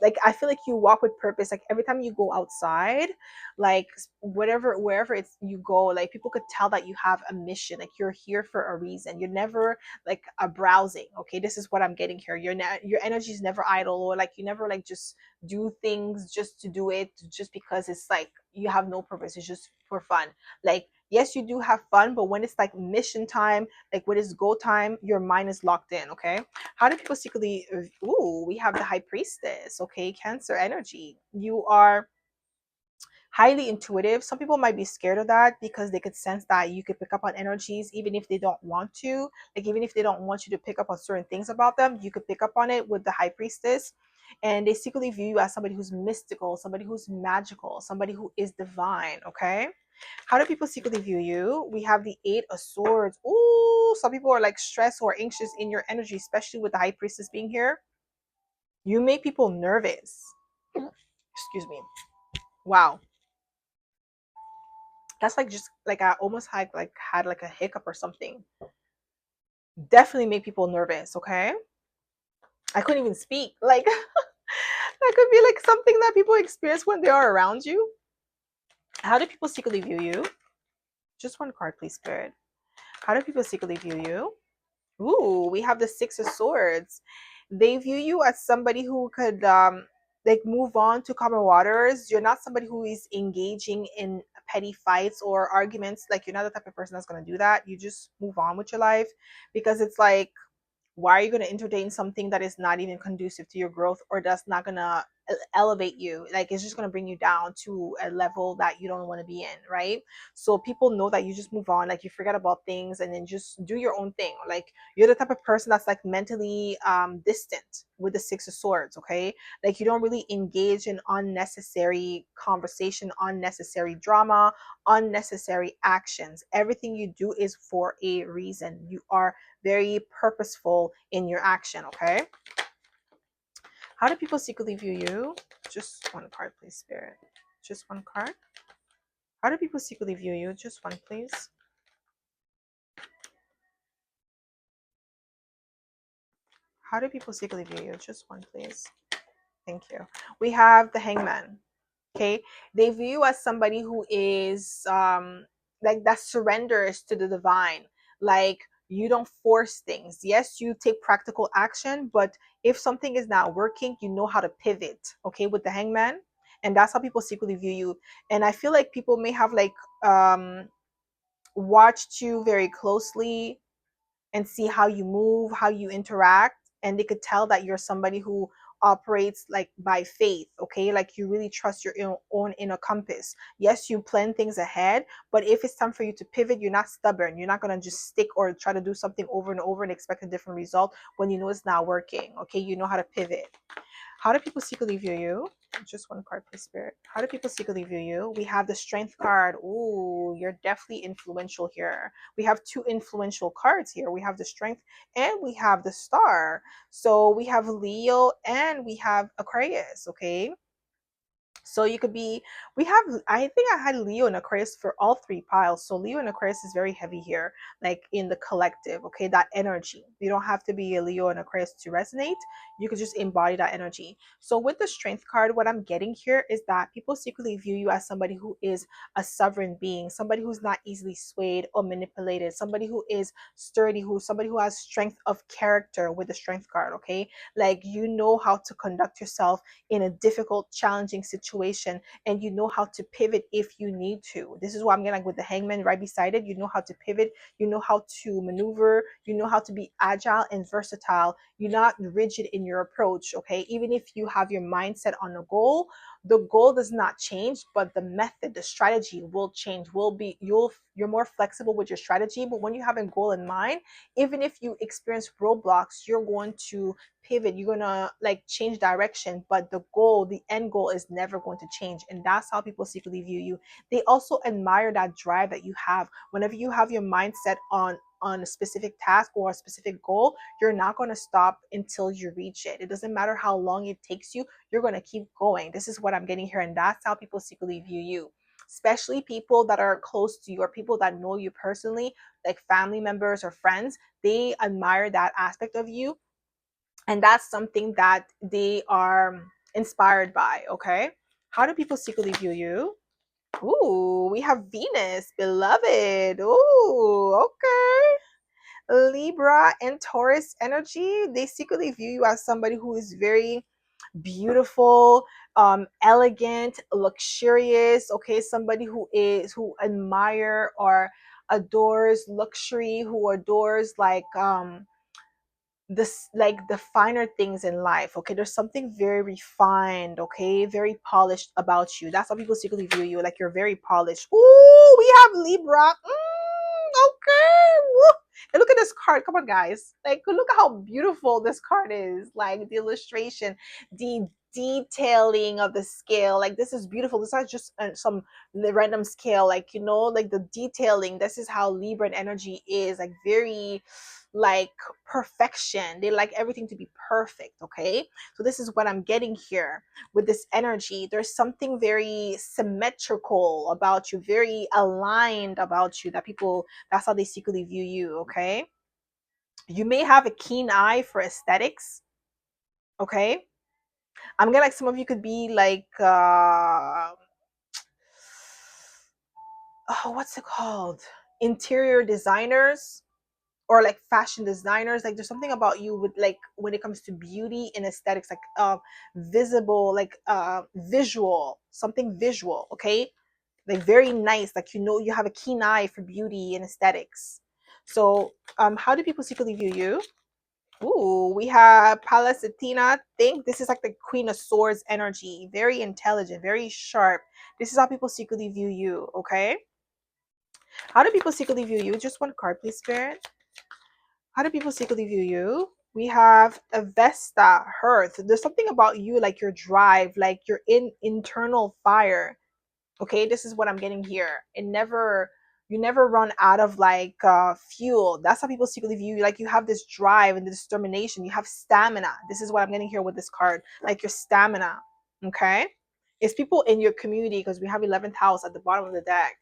Speaker 1: Like I feel like you walk with purpose. Like every time you go outside, like whatever, wherever it's you go, like people could tell that you have a mission. Like you're here for a reason. You're never like a browsing, okay? This is what I'm getting here. Your energy is never idle, or like you never like just do things just to do it, just because it's like you have no purpose, it's just for fun. Like yes, you do have fun, but when it's like mission time, like when it's go time, your mind is locked in, okay? How do people secretly ooh, we have the High Priestess, okay? Cancer energy. You are highly intuitive. Some people might be scared of that because they could sense that you could pick up on energies even if they don't want to. Like even if they don't want you to pick up on certain things about them, you could pick up on it with the High Priestess. And they secretly view you as somebody who's mystical, somebody who's magical, somebody who is divine, okay? How do people secretly view you? We have the Eight of Swords. Ooh, some people are like stressed or anxious in your energy, especially with the High Priestess being here. You make people nervous. Excuse me. Wow. That's like just like I almost had like a hiccup or something. Definitely make people nervous, okay? I couldn't even speak. Like that could be like something that people experience when they are around you. How do people secretly view you? Just one card, please, Spirit. How do people secretly view you? Ooh, we have the Six of Swords. They view you as somebody who could like move on to calmer waters. You're not somebody who is engaging in petty fights or arguments. Like you're not the type of person that's gonna do that. You just move on with your life because it's like, why are you gonna entertain something that is not even conducive to your growth or that's not gonna elevate you. Like it's just going to bring you down to a level that you don't want to be in, right? So people know that you just move on, like you forget about things and then just do your own thing. Like you're the type of person that's like mentally distant with the Six of Swords, okay? Like you don't really engage in unnecessary conversation, unnecessary drama, unnecessary actions. Everything you do is for a reason. You are very purposeful in your action, okay? How do people secretly view you? Just one card, please, Spirit. Just one card. How do people secretly view you? Just one, please. How do people secretly view you? Just one, please. Thank you. We have the Hangman. Okay, they view you as somebody who is like that surrenders to the divine. Like you don't force things. Yes, you take practical action, but if something is not working, you know how to pivot. Okay, with the Hangman, and that's how people secretly view you. And I feel like people may have like watched you very closely and see how you move, how you interact, and they could tell that you're somebody who operates like by faith, okay? Like you really trust your own inner compass. Yes, you plan things ahead, but if it's time for you to pivot, you're not stubborn. You're not going to just stick or try to do something over and over and expect a different result when you know it's not working, okay? You know how to pivot. How do people secretly view you? Just one card, please, Spirit. How do people secretly view you? We have the Strength card. Ooh, you're definitely influential here. We have two influential cards here. We have the Strength and we have the Star. So we have Leo and we have Aquarius, okay? So you could be, we have, I think I had Leo and Aquarius for all three piles. So Leo and Aquarius is very heavy here, like in the collective, okay? That energy. You don't have to be a Leo and Aquarius to resonate. You could just embody that energy. So with the Strength card, what I'm getting here is that people secretly view you as somebody who is a sovereign being, somebody who's not easily swayed or manipulated, somebody who is sturdy, somebody who has strength of character with the Strength card, okay? Like you know how to conduct yourself in a difficult, challenging situation, and you know how to pivot if you need to. This is what I'm getting like with the Hangman right beside it. You know how to pivot, you know how to maneuver, you know how to be agile and versatile. You're not rigid in your approach, okay? Even if you have your mindset on a goal, the goal does not change, but the method, the strategy will change. You're more flexible with your strategy, but when you have a goal in mind, even if you experience roadblocks, you're going to pivot, you're gonna like change direction, but the goal, the end goal is never going to change. And that's how people secretly view you. They also admire that drive that you have. Whenever you have your mindset on a specific task or a specific goal, you're not going to stop until you reach it. It doesn't matter how long it takes you, you're going to keep going. This is what I'm getting here, and that's how people secretly view you, especially people that are close to you or people that know you personally, like family members or friends. They admire that aspect of you, and that's something that they are inspired by, okay? How do people secretly view you? Ooh, we have Venus, beloved. Ooh, okay. Libra and Taurus energy, they secretly view you as somebody who is very beautiful, elegant, luxurious, okay? Somebody who admire or adores luxury, who adores this, like the finer things in life, okay? There's something very refined, okay, very polished about you. That's how people secretly view you, like you're very polished. Ooh, we have Libra. Okay. Woo. And look at this card. Come on, guys. Like, look at how beautiful this card is. Like the illustration, the detailing of the scale. Like, this is beautiful. This is not just some random scale. Like, like the detailing. This is how Libra energy is. Like, very like perfection. They like everything to be perfect, okay? So this is what I'm getting here with this energy. There's something very symmetrical about you, very aligned about you, that people, that's how they secretly view you, okay? You may have a keen eye for aesthetics, okay? I'm gonna, like, some of you could be like oh, what's it called, interior designers or like fashion designers. Like there's something about you with, like, when it comes to beauty and aesthetics, like visible, like visual, something visual, okay? Like very nice, like, you have a keen eye for beauty and aesthetics. So how do people secretly view you? Ooh, we have Palestina. Think this is like the Queen of Swords energy. Very intelligent, very sharp. This is how people secretly view you, okay? How do people secretly view you? Just one card, please, Spirit. How do people secretly view you? We have Avesta, Hearth. There's something about you, like your drive, like your internal fire. Okay, this is what I'm getting here. You never run out of like fuel. That's how people secretly view you. Like you have this drive and this determination. You have stamina. This is what I'm getting here with this card. Like your stamina. Okay, it's people in your community because we have 11th house at the bottom of the deck.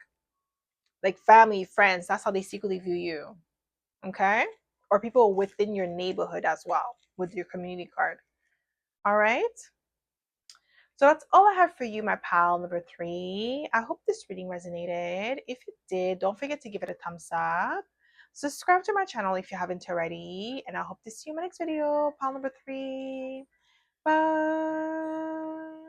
Speaker 1: Like family, friends. That's how they secretly view you. Okay, or people within your neighborhood as well with your community card. All right. So that's all I have for you, my pal number 3. I hope this reading resonated. If it did, don't forget to give it a thumbs up. Subscribe to my channel if you haven't already. And I hope to see you in my next video, pal number 3. Bye.